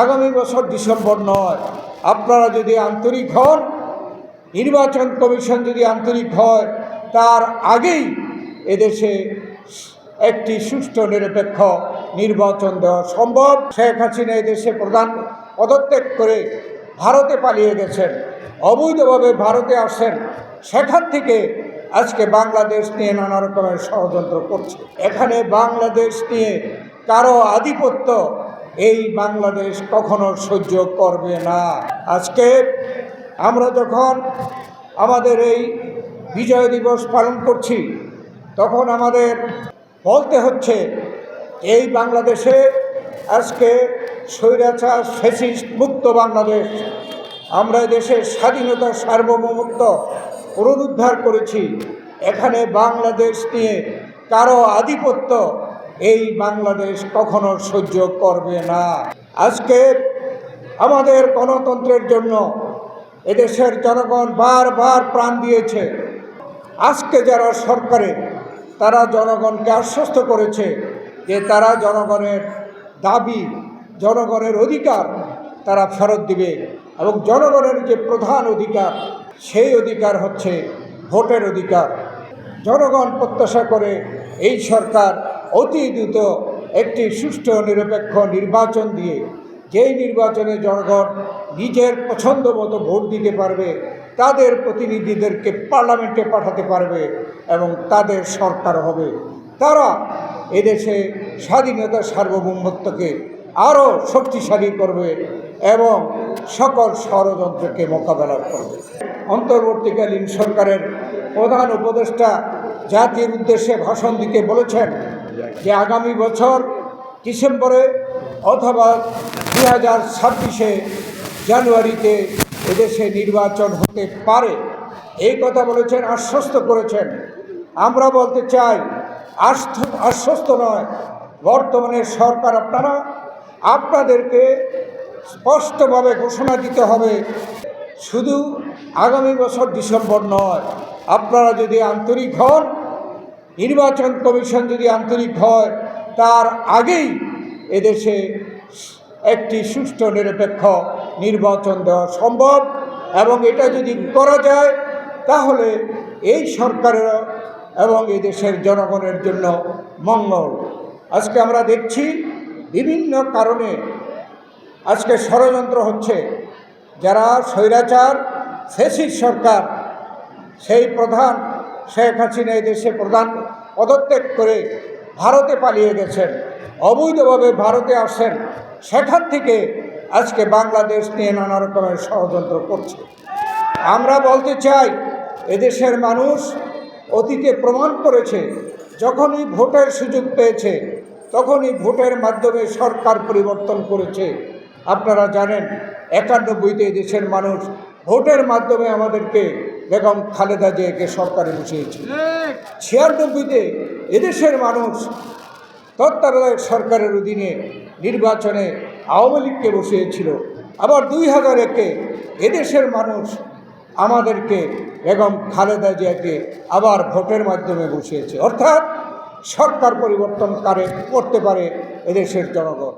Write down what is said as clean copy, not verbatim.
আগামী বছর ডিসেম্বর নয়, আপনারা যদি আন্তরিক হন, নির্বাচন কমিশন যদি আন্তরিক হয়, তার আগেই এদেশে একটি সুষ্ঠু নিরপেক্ষ নির্বাচন দেওয়া সম্ভব। শেখ হাসিনা এদেশে প্রধান পদত্যাগ করে ভারতে পালিয়ে গেছেন, অবৈধভাবে ভারতে আসেন, সেখান থেকে আজকে বাংলাদেশ নিয়ে নানা রকমের ষড়যন্ত্র করছে। এখানে বাংলাদেশ নিয়ে কারো আধিপত্য এই বাংলাদেশ কখনো সহ্য করবে না। আজকে আমরা যখন আমাদের এই বিজয় দিবস পালন করছি, তখন আমাদের বলতে হচ্ছে এই বাংলাদেশে আজকে স্বৈরাচার ফ্যাসিস্ট মুক্ত বাংলাদেশ। আমরা দেশের স্বাধীনতা সার্বভৌমত্ব পুনরুদ্ধার করেছি। এখানে বাংলাদেশ নিয়ে কারো আধিপত্য এই বাংলাদেশ কখনো সহ্য করবে না। আজকে আমাদের গণতন্ত্রের জন্য এদেশের জনগণ বারবার প্রাণ দিয়েছে। আজকে যারা সরকারে, তারা জনগণকে আশ্বস্ত করেছে যে তারা জনগণের দাবি, জনগণের অধিকার তারা ফেরত দিবে, এবং জনগণের যে প্রধান অধিকার, সেই অধিকার হচ্ছে ভোটের অধিকার। জনগণ প্রত্যাশা করে এই সরকার অতি দ্রুত একটি সুষ্ঠু নিরপেক্ষ নির্বাচন দিয়ে, যেই নির্বাচনে জনগণ নিজের পছন্দ মতো ভোট দিতে পারবে, তাদের প্রতিনিধিদেরকে পার্লামেন্টে পাঠাতে পারবে এবং তাদের সরকার হবে। তারা এদেশে স্বাধীনতা সার্বভৌমত্বকে আরও শক্তিশালী করবে এবং সকল ষড়যন্ত্রকে মোকাবেলা করবে। অন্তর্বর্তীকালীন সরকারের প্রধান উপদেষ্টা জাতির উদ্দেশ্যে ভাষণ দিতে বলেছেন যে আগামী বছর ডিসেম্বরে অথবা 2026 জানুয়ারিতে এদেশে নির্বাচন হতে পারে, এই কথা বলেছেন, আশ্বস্ত করেছেন। আমরা বলতে চাই, আশ্বস্ত নয়, বর্তমানে সরকার আপনাদেরকে স্পষ্টভাবে ঘোষণা দিতে হবে, শুধু আগামী বছর ডিসেম্বর নয়, আপনারা যদি আন্তরিক হন, নির্বাচন কমিশন যদি আন্তরিক হয়, তার আগেই এদেশে একটি সুষ্ঠু নিরপেক্ষ নির্বাচন দেওয়া সম্ভব। এবং এটা যদি করা যায়, তাহলে এই সরকারের এবং এই দেশের জনগণের জন্য মঙ্গল। আজকে আমরা দেখছি বিভিন্ন কারণে আজকে ষড়যন্ত্র হচ্ছে। যারা স্বৈরাচার ফ্যাসিস্ট সরকার, সেই প্রধান শেখ হাসিনা এই দেশে প্রধান পদত্যাগ করে ভারতে পালিয়ে গেছেন, অবৈধভাবে ভারতে আসেন, সেখান থেকে আজকে বাংলাদেশ নিয়ে নানা রকমের ষড়যন্ত্র করছে। আমরা বলতে চাই, এদেশের মানুষ অতীতে প্রমাণ করেছে, যখনই ভোটের সুযোগ পেয়েছে তখনই ভোটের মাধ্যমে সরকার পরিবর্তন করেছে। আপনারা জানেন 91-তে দেশের মানুষ ভোটের মাধ্যমে আমাদেরকে বেগম খালেদা জিয়াকে সরকারে বসিয়েছে। 96-তে এদেশের মানুষ তত্ত্বাবধায়ক সরকারের অধীনে নির্বাচনে আওয়ামী লীগকে বসিয়েছিল। আবার 2001-এ এদেশের মানুষ আমাদেরকে বেগম খালেদা জিয়াকে আবার ভোটের মাধ্যমে বসিয়েছে। অর্থাৎ সরকার পরিবর্তন করতে পারে এদেশের জনগণ।